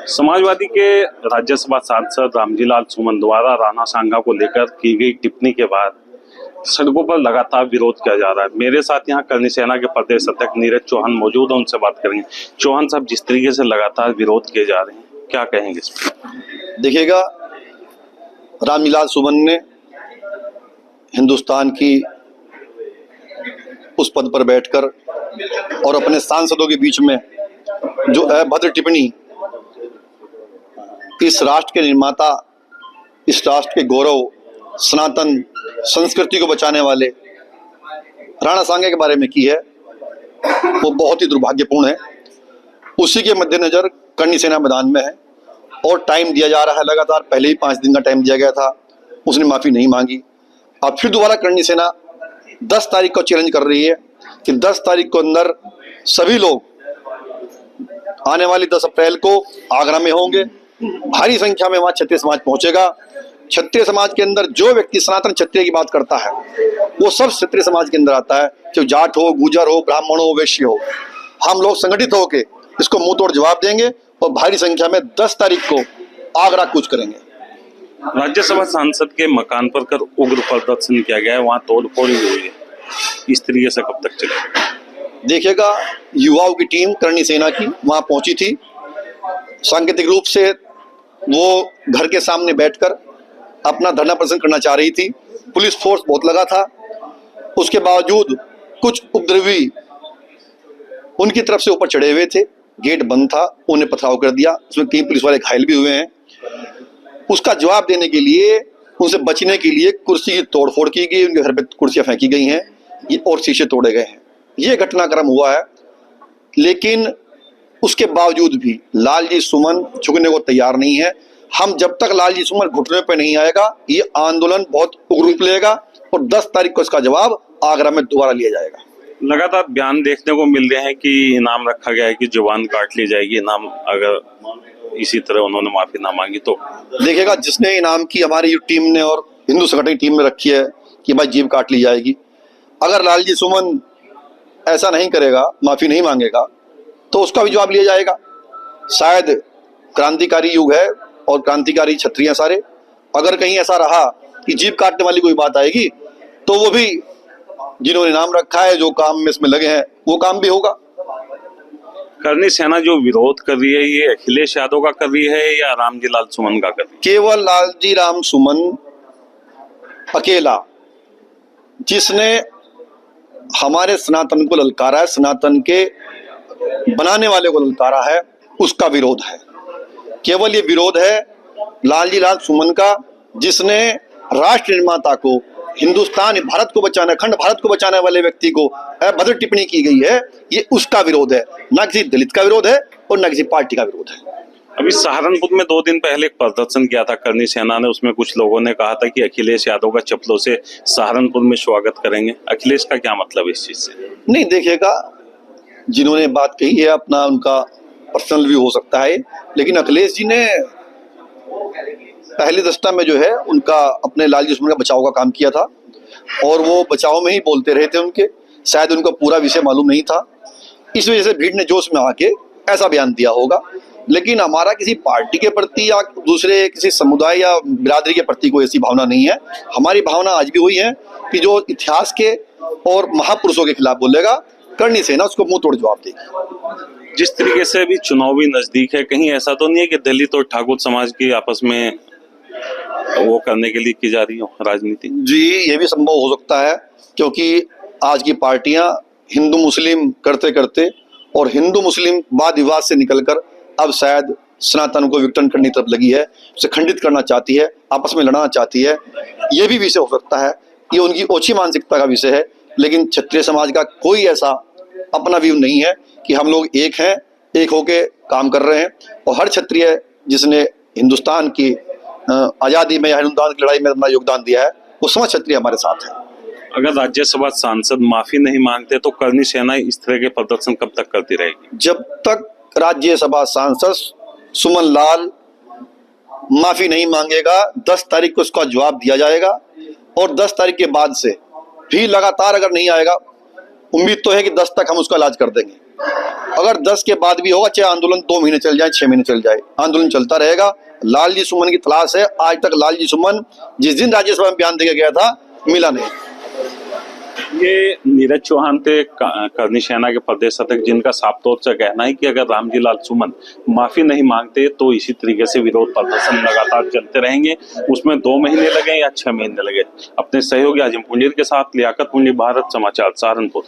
समाजवादी के राज्यसभा सांसद रामजीलाल सुमन द्वारा राणा सांगा को लेकर की गई टिप्पणी के बाद सड़कों पर लगातार विरोध किया जा रहा है। मेरे साथ यहाँ करनी सेना के प्रदेश अध्यक्ष नीरज चौहान मौजूद है, उनसे बात करेंगे। चौहान साहब, जिस तरीके से लगातार विरोध किए जा रहे हैं, क्या कहेंगे इस पर? देखिएगा, रामजीलाल सुमन ने हिंदुस्तान की उस पद पर बैठकर और अपने सांसदों के बीच में जो अभद्र टिप्पणी इस राष्ट्र के निर्माता, इस राष्ट्र के गौरव, सनातन संस्कृति को बचाने वाले राणा सांगा के बारे में की है, वो बहुत ही दुर्भाग्यपूर्ण है। उसी के मद्देनजर करनी सेना मैदान में है और टाइम दिया जा रहा है लगातार। पहले ही 5 दिन का टाइम दिया गया था, उसने माफी नहीं मांगी। अब फिर दोबारा करनी सेना 10 तारीख को चैलेंज कर रही है कि 10 तारीख को अंदर सभी लोग आने वाली 10 अप्रैल को आगरा में होंगे। भारी संख्या में वहां क्षत्रिय समाज पहुंचेगा। क्षत्रिय समाज के अंदर जो व्यक्ति सनातन क्षत्रिय की बात करता है वो सब क्षत्रिय समाज के अंदर आता है, चाहे जाट हो, गुजर हो, ब्राह्मण हो, वैश्य हो। हम लोग संगठित होकर इसको मुंह तोड़ जवाब देंगे और भारी संख्या में 10 तारीख को आगरा कूच करेंगे। राज्यसभा सांसद के मकान पर कर उग्र प्रदर्शन किया गया है, वहां तोड़फोड़ हुई है, इस तरीके से कब तक चलेगा? देखिएगा, युवाओं की टीम करनी सेना की वहां पहुंची थी। सांकेतिक रूप से वो घर के सामने बैठकर अपना धरना प्रदर्शन करना चाह रही थी। पुलिस फोर्स बहुत लगा था, उसके बावजूद कुछ उपद्रवी उनकी तरफ से ऊपर चढ़े हुए थे। गेट बंद था, उन्हें पथराव कर दिया, उसमें 3 पुलिस वाले घायल भी हुए हैं। उसका जवाब देने के लिए, उनसे बचने के लिए कुर्सी की तोड़फोड़ की गई, उनके घर पे कुर्सियां फेंकी गई हैं और शीशे तोड़े गए हैं। ये घटनाक्रम हुआ है, लेकिन उसके बावजूद भी लालजी सुमन झुकने को तैयार नहीं है। हम जब तक लालजी सुमन घुटने पे नहीं आएगा, ये आंदोलन बहुत उग्र रूप लेगा और 10 तारीख को इसका जवाब आगरा में दोबारा लिया जाएगा। लगातार बयान देखने को मिल रहे हैं कि इनाम रखा गया है कि जुबान काट ली जाएगी इनाम, अगर इसी तरह उन्होंने माफी ना मांगी तो। देखिएगा, जिसने इनाम की हमारी टीम ने और हिंदू संगठन टीम में रखी है कि भाई जीभ काट ली जाएगी, अगर लालजी सुमन ऐसा नहीं करेगा, माफी नहीं मांगेगा, तो उसका भी जवाब लिया जाएगा। शायद क्रांतिकारी युग है और क्रांतिकारी क्षत्रिय सारे, अगर कहीं ऐसा रहा कि जीभ काटने वाली कोई बात आएगी तो वो भी जिन्होंने नाम रखा है, जो काम में इसमें लगे हैं, वो काम भी होगा। करनी सेना जो विरोध कर रही है, ये अखिलेश यादव का कर रही है या रामजीलाल सुमन का कर रही है? केवल लालजी राम सुमन अकेला, जिसने हमारे सनातन को ललकारा है, सनातन के बनाने वाले को ललकारा है, उसका विरोध है। केवल ये विरोध है लालजी लाल सुमन का, जिसने राष्ट्र निर्माता को, हिंदुस्तान, भारत को बचाना, अखंड भारत को बचाने वाले व्यक्ति को अभद्र टिप्पणी की गई है। ये उसका विरोध है, न किसी दलित का विरोध है और न किसी पार्टी का विरोध है। अभी सहारनपुर में 2 दिन पहले एक प्रदर्शन किया था करनी सेना ने, उसमें कुछ लोगों ने कहा था कि अखिलेश यादव का चप्पलों से सहारनपुर में स्वागत करेंगे। अखिलेश का क्या मतलब इस चीज से? नहीं, देखिएगा, जिन्होंने बात कही है अपना उनका पर्सनल व्यू हो सकता है, लेकिन अखिलेश जी ने पहली दृष्टा में जो है उनका अपने लालजी सुमन का बचाव का काम किया था और वो बचाव में ही बोलते रहे थे। उनके शायद उनको पूरा विषय मालूम नहीं था, इस वजह से भीड़ ने जोश में आके ऐसा बयान दिया होगा। लेकिन हमारा किसी पार्टी के प्रति या दूसरे किसी समुदाय या बिरादरी के प्रति कोई ऐसी भावना नहीं है। हमारी भावना आज भी वही है कि जो इतिहास के और महापुरुषों के खिलाफ बोलेगा, करनी सेना उसको मुंह तोड़ जवाब देगी। जिस तरीके से अभी चुनाव भी नजदीक है, कहीं ऐसा तो नहीं है कि दलित और ठाकुर समाज की आपस में वो करने के लिए की जा रही हो राजनीति? जी, ये भी संभव हो सकता है, क्योंकि आज की पार्टियां हिंदू मुस्लिम करते करते और हिंदू मुस्लिम वाद विवाद से निकलकर अब शायद सनातन को विघटन करने की तरफ लगी है, उसे खंडित करना चाहती है, आपस में लड़ना चाहती है। ये भी विषय हो सकता है, ये उनकी ओछी मानसिकता का विषय है। लेकिन क्षत्रिय समाज का कोई ऐसा अपना व्यू नहीं है कि हम लोग एक हैं, एक होके काम कर रहे हैं। और हर क्षत्रिय जिसने हिंदुस्तान की आज़ादी में या हिंदुस्तान की लड़ाई में अपना योगदान दिया है, वो समस्त क्षत्रिय हमारे साथ है। अगर राज्यसभा सांसद माफी नहीं मांगते तो करनी सेना इस तरह के प्रदर्शन कब तक करती रहेगी? जब तक राज्यसभा सांसद सुमन लाल माफी नहीं मांगेगा, 10 तारीख को उसका जवाब दिया जाएगा। और 10 तारीख के बाद से भी लगातार अगर नहीं आएगा, उम्मीद तो है कि 10 तक हम उसका इलाज कर देंगे। अगर 10 के बाद भी होगा, चाहे आंदोलन 2 महीने चल जाए, 6 महीने चल जाए, आंदोलन चलता रहेगा। लालजी सुमन की तलाश है। आज तक लालजी सुमन जिस दिन राज्यसभा में बयान देकर गया था, मिला नहीं। ये नीरज चौहान थे करनी सेना के प्रदेश अध्यक्ष, जिनका साफ तौर से कहना है कि अगर रामजी लाल सुमन माफी नहीं मांगते तो इसी तरीके से विरोध प्रदर्शन लगातार चलते रहेंगे। उसमें 2 महीने लगे या 6 महीने लगे। अपने सहयोगी आजिम पुंजीर के साथ लियाकत पुंजी, भारत समाचार, सहारनपुर।